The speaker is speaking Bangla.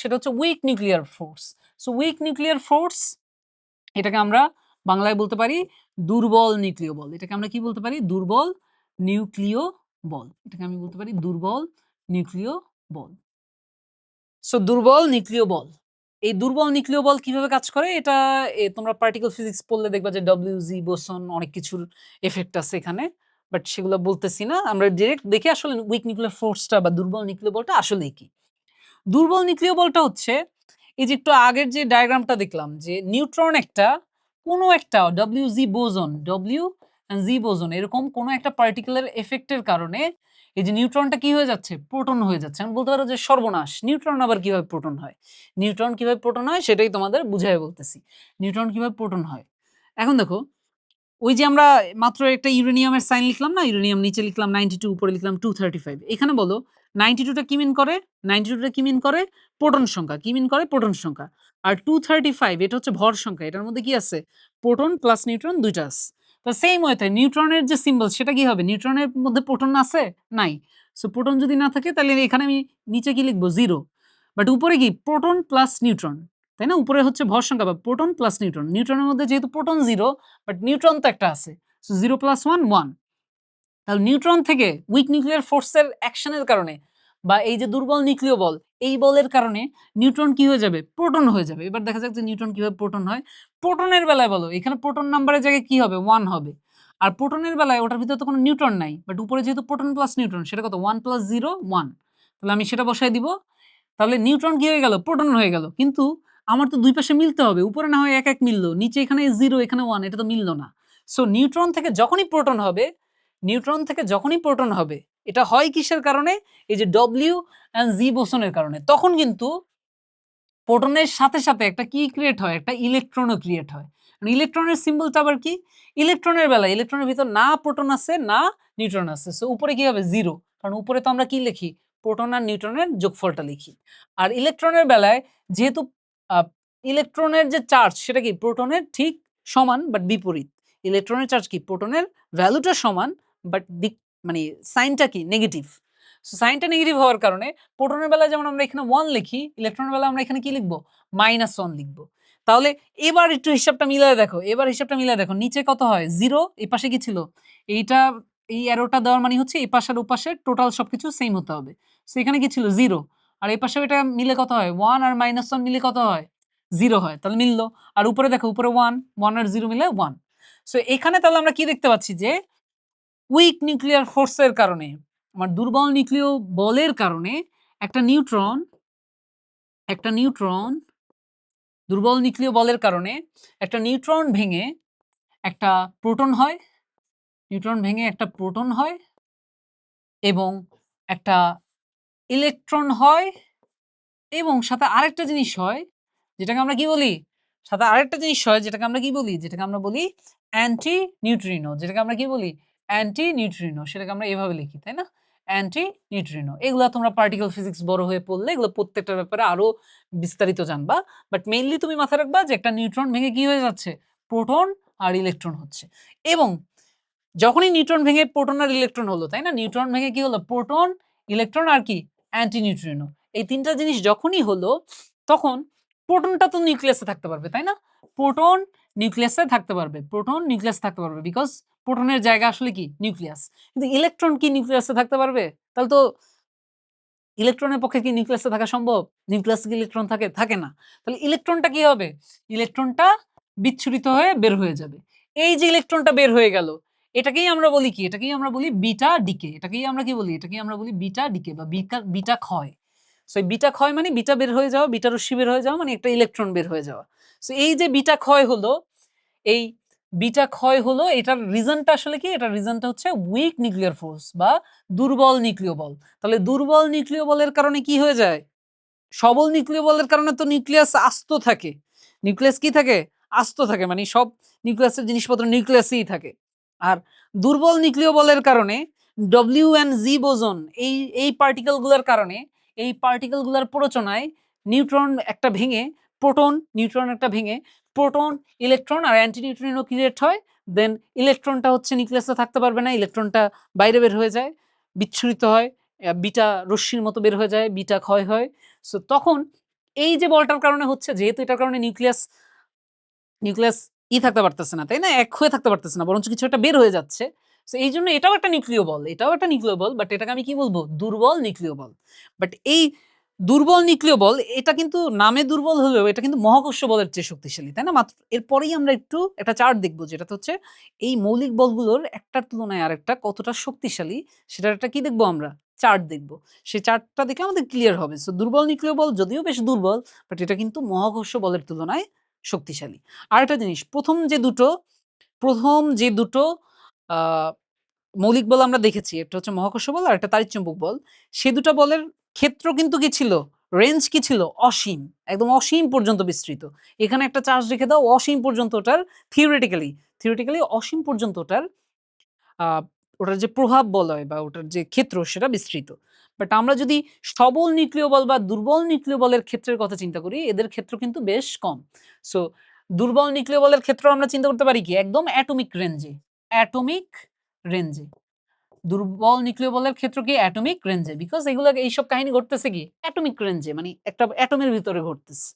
সেটা হচ্ছে week nuclear force. So weak nuclear force এটাকে আমরা বাংলায় বলতে পারি দুর্বল নিউক্লিয় বল। এটাকে আমরা কি বলতে পারি? দুর্বল নিউক্লিয় বল। এটাকে আমি বলতে পারি দুর্বল নিউক্লিয় বল। সো দুর্বল নিউক্লিয় বল, এই দুর্বল নিউক্লিয় বল কিভাবে কাজ করে এটা তোমরা পার্টিকেল ফিজিক্স পড়লে দেখবা যে ডব্লিউজি বোসন অনেক কিছুর এফেক্ট আছে এখানে, বাট সেগুলো বলতেছি না। আমরা ডিরেক্ট দেখে আসলে উইক নিউক্লিয়ার ফোর্সটা বা দুর্বল নিউক্লিয় বলটা আসলে কি। দুর্বল নিউক্লিয় বলটা হচ্ছে এই যে একটু আগের যে ডায়াগ্রামটা দেখলাম যে নিউট্রন একটা কোনো একটা WG boson, W G boson এরকম কোনো একটা পার্টিকুলার এফেক্টের কারণে এই যে নিউট্রনটা কি হয়ে যাচ্ছে? প্রোটন হয়ে যাচ্ছে। আমি বলতে পারো যে সর্বনাশ, নিউট্রন আবার কিভাবে প্রোটন হয়? নিউট্রন কিভাবে প্রোটন হয় সেটাই তোমাদের বুঝাই বলতেছি। নিউট্রন কিভাবে প্রোটন হয়? এখন দেখো ওই যে আমরা মাত্র একটা ইউরেনিয়ামের সাইন লিখলাম না, ইউরেনিয়াম নিচে লিখলাম 92, উপরে লিখলাম 235। এখানে বলো 92 টা কি মিন করে? 92 টা কি মিন করে? প্রোটন সংখ্যা। কি মিন করে? প্রোটন সংখ্যা। আর 235 এটা হচ্ছে ভর সংখ্যা। এটার মধ্যে কি আছে? প্রোটন প্লাস নিউট্রন দুইটা আছে। তো সেম ওয়েতে নিউট্রনের যে সিম্বল সেটা কি হবে? নিউট্রনের মধ্যে প্রোটন আছে? নাই। সো প্রোটন যদি না থাকে তাহলে এখানে আমি নিচে কি লিখবো? 0। বাট উপরে কি? Proton plus neutron. তাই না? উপরে হচ্ছে ভর সংখ্যা বা প্রোটন প্লাস নিউট্রন। নিউট্রনের মধ্যে যেহেতু প্রোটন 0 বাট নিউট্রন তো একটা আছে। সো 0 + 1 1। তাহলে নিউট্রন থেকে উইক নিউক্লিয়ার ফোর্সের অ্যাকশনের কারণে বা এই যে দুর্বল নিউক্লিয় বল, এই বলের কারণে নিউট্রন কি হয়ে যাবে? প্রোটন হয়ে যাবে। এবার দেখা যাক যে নিউট্রন কিভাবে প্রোটন হয়। প্রোটনের বেলায় বলো, এখানে প্রোটন নাম্বারের জায়গায় কি হবে? 1 হবে। আর প্রোটনের বেলায় ওটার ভিতরে তো কোনো নিউট্রন নাই। বাট উপরে যেহেতু প্রোটন প্লাস নিউট্রন সেটা কত? 1 + 0 1। তাহলে আমি সেটা বসায় দিব। তাহলে নিউট্রন কি হয়ে গেল? প্রোটন হয়ে গেল। কিন্তু আমার তো দুই পাশে মিলতে হবে। উপরে না হয় এক এক মিলল, নিচে এখানে 0 এখানে 1, এটা তো মিলল না। সো নিউট্রন থেকে যখনই প্রোটন হবে, নিউট্রন থেকে যখনই প্রোটন হবে, এটা হয় কিসের কারণে? এই যে ডব্লিউ এন্ড জি বোসনের কারণে। তখন কিন্তু প্রোটনের সাথে সাথে একটা কি ক্রিয়েট হয়? একটা ইলেকট্রনও ক্রিয়েট হয়। ইলেকট্রনের সিম্বলটা আবার কি? ইলেকট্রনের বেলায় ইলেকট্রনের ভিতর না প্রোটন আছে না নিউট্রন আছে। সো উপরে কি হবে? 0। কারণ উপরে তো আমরা কি লিখি? প্রোটন আর নিউট্রনের যোগফলটা লিখি। আর ইলেকট্রনের বেলায় যেহেতু আ ইলেকট্রনের যে চার্জ সেটা কি প্রোটনের ঠিক সমান বাট বিপরীত। ইলেকট্রনের চার্জ কি প্রোটনের ভ্যালুটা সমান বাট দিক মানে সাইনটা কি নেগেটিভ। সো সাইনটা নেগেটিভ হওয়ার কারণে প্রোটনের বেলায় যেমন আমরা এখানে 1 লিখি, ইলেকট্রনের বেলায় আমরা এখানে কি লিখব? -1 লিখব। তাহলে এবার একটু হিসাবটা মিলায় দেখো। এবার হিসাবটা মিলায় দেখো। নিচে কত হয়? 0, এই পাশে কি ছিল? এইটা এই অ্যারোটা দেওয়ার মানে হচ্ছে এই পাশ আর ওপাশের টোটাল সবকিছু সেম হতে হবে। সো এখানে কি ছিল? 0। আর এই পাশেও এটা মিলে কত হয়? 1 আর -1 মিলে কত হয়? 0 হয়। তাহলে মিলল। আর উপরে দেখো উপরে 1, 1 আর 0 মিলে 1। সো এখানে তাহলে আমরা কি দেখতে পাচ্ছি যে উইক নিউক্লিয়ার ফোর্স এর কারণে, আমার দুর্বল নিউক্লিয় বলের কারণে একটা নিউট্রন দুর্বল নিউক্লিয় বলের কারণে একটা নিউট্রন ভেঙে একটা প্রোটন হয়, নিউট্রন ভেঙে একটা প্রোটন হয় এবং একটা ইলেকট্রন হয় এবং সাথে আরেকটা জিনিস হয় যেটাকে আমরা কি বলি? সাথে আরেকটা জিনিস হয় যেটাকে আমরা কি বলি? যেটাকে আমরা বলি অ্যান্টি নিউট্রিনো। যেটাকে আমরা কি বলি? Anti neutrino. সেটাকে আমরা এভাবে লিখি, তাই না? Anti neutrino. এগুলা তোমরা পার্টিকেল ফিজিক্স বড় হয়ে পড়লে এগুলো প্রত্যেকটার ব্যাপারে আরো বিস্তারিত জানবা। বাট মেইনলি তুমি মাথায় রাখবা যে একটা নিউট্রন ভেঙে কি হয়ে যাচ্ছে? প্রোটন আর ইলেকট্রন হচ্ছে। এবং যখনই নিউট্রন ভেঙে প্রোটন আর ইলেকট্রন হলো, তাই না? নিউট্রন ভেঙে কি হলো? প্রোটন, ইলেকট্রন আর কি? Anti neutrino. এই ৩ টা জিনিস যখনই হলো তখন প্রোটনটা তো নিউক্লিয়াসে থাকতে পারবে, তাই না? প্রোটন নিউক্লিয়াসে থাকতে পারবে। প্রোটন নিউক্লিয়াসে থাকতে পারবে বিকজ প্রোটনের জায়গা আসলে কি? নিউক্লিয়াস। কিন্তু ইলেকট্রন কি নিউক্লিয়াসে থাকতে পারবে? তাহলে তো ইলেকট্রনের পক্ষে কি নিউক্লিয়াসে থাকা সম্ভব? নিউক্লিয়াসে কি ইলেকট্রন থাকে? থাকে না। তাহলে ইলেকট্রনটা কি হবে? ইলেকট্রনটা বিচ্ছুরিত হয়ে বের হয়ে যাবে। এই যে ইলেকট্রনটা বের হয়ে গেল, এটাকেই আমরা বলি কি? এটাকেই আমরা বলি বিটা ডিকে। এটাকেই আমরা কি বলি? এটাকেই আমরা বলি বিটা ডিকে বা বিটা ক্ষয়। সো এই বিটা ক্ষয় মানে বিটা বের হয়ে যাওয়া, বিটা রশ্মি বের হয়ে যাওয়া মানে একটা ইলেকট্রন বের হয়ে যাওয়া। সো এই যে বিটা ক্ষয় হলো, এই বিটা ক্ষয় হলো এটার রিজনটা আসলে কি? এটার রিজনটা হচ্ছে উইক নিউক্লিয়ার ফোর্স বা দুর্বল নিউক্লিয় বল। তাহলে দুর্বল নিউক্লিয় বলের কারণে কি হয়ে যায়? সবল নিউক্লিয় বলের কারণে তো নিউক্লিয়াস আস্ত থাকে। নিউক্লিয়াস কি থাকে? আস্ত থাকে। মানে সব নিউক্লিয়াসের জিনিসপত্র নিউক্লিয়াসেই থাকে। আর দুর্বল নিউক্লিয় বলের কারণে ডব্লিউ এন্ড জি বোসন এই পার্টিকেল গুলার কারণে, এই পার্টিকেল গুলার প্ররোচনায় নিউট্রন একটা ভেঙে প্রোটন, নিউট্রন একটা ভেঙে প্রোটন, ইলেকট্রন আর অ্যান্টি নিউট্রিনো ক্রিয়েট হয়। দেন ইলেকট্রনটা হচ্ছে নিউক্লিয়াসে থাকতে পারবে না। ইলেকট্রনটা বাইরে বের হয়ে যায়, বিচ্ছুরিত হয়, বিটা রশ্মির মতো বের হয়ে যায়, বিটা ক্ষয় হয়। সো তখন এই যে বলটার কারণে হচ্ছে, যেহেতু এটার কারণে নিউক্লিয়াস নিউক্লিয়াস থাকতে পারতেছে না, তাই না? এক হয়ে থাকতে পারতেছে না, বরঞ্চ কিছু একটা বের হয়ে যাচ্ছে। সো এইজন্য এটাও একটা নিউক্লিয় বল, এটাও একটা নিউক্লিয় বল, বাট এটাকে আমি কি বলবো? দুর্বল নিউক্লিয় বল। বাট এই দুর্বল নিউক্লিয় বল এটা কিন্তু নামে দুর্বল হলেও এটা কিন্তু মহাকর্ষ বলের চেয়ে শক্তিশালী, তাই না? মাত্র এরপরেই আমরা একটু একটা চার্ট দেখব, যেটাতে হচ্ছে এই মৌলিক বলগুলোর একটার তুলনায় আরেকটা কতটা শক্তিশালী সেটার একটা কি দেখবো আমরা? চার্ট দেখব। সেই চার্টটা দেখে আমাদের ক্লিয়ার হবে। সো দুর্বল নিউক্লিয় বল যদিও বেশ দুর্বল, বাট এটা কিন্তু মহাকর্ষ বলের তুলনায় শক্তিশালী। আরেকটা জিনিস, প্রথম যে দুটো আ মৌলিক বল আমরা দেখেছি, একটা হচ্ছে মহাকর্ষ বল আর একটা তাড়িৎচুম্বক বল। সে দুটো বলের ক্ষেত্র কিন্তু কি ছিল? রেঞ্জ কি ছিল? অসীম। একদম অসীম পর্যন্ত বিস্তৃত। এখানে একটা চার্জ রেখে দাও, অসীম পর্যন্ত ওটার থিওরিটিক্যালি অসীম পর্যন্ত আ ওটার যে প্রভাব বলয় বা ওটার যে ক্ষেত্র সেটা বিস্তৃত। বাট আমরা যদি সবল নিউক্লিয় বল বা দুর্বল নিউক্লিয় বলের ক্ষেত্রের কথা চিন্তা করি, এদের ক্ষেত্র কিন্তু বেশ কম। সো দুর্বল নিউক্লিয় বলের ক্ষেত্র আমরা চিন্তা করতে পারি কি? একদম অ্যাটমিক রেঞ্জে। দুর্বল নিউক্লিয় বলের ক্ষেত্র কি? অ্যাটমিক রেঞ্জে। বিকজ এইসব কাহিনী ঘটতেছে কি? অ্যাটমিক রেঞ্জে, মানে একটা অ্যাটমের ভিতরে ঘটতেছে।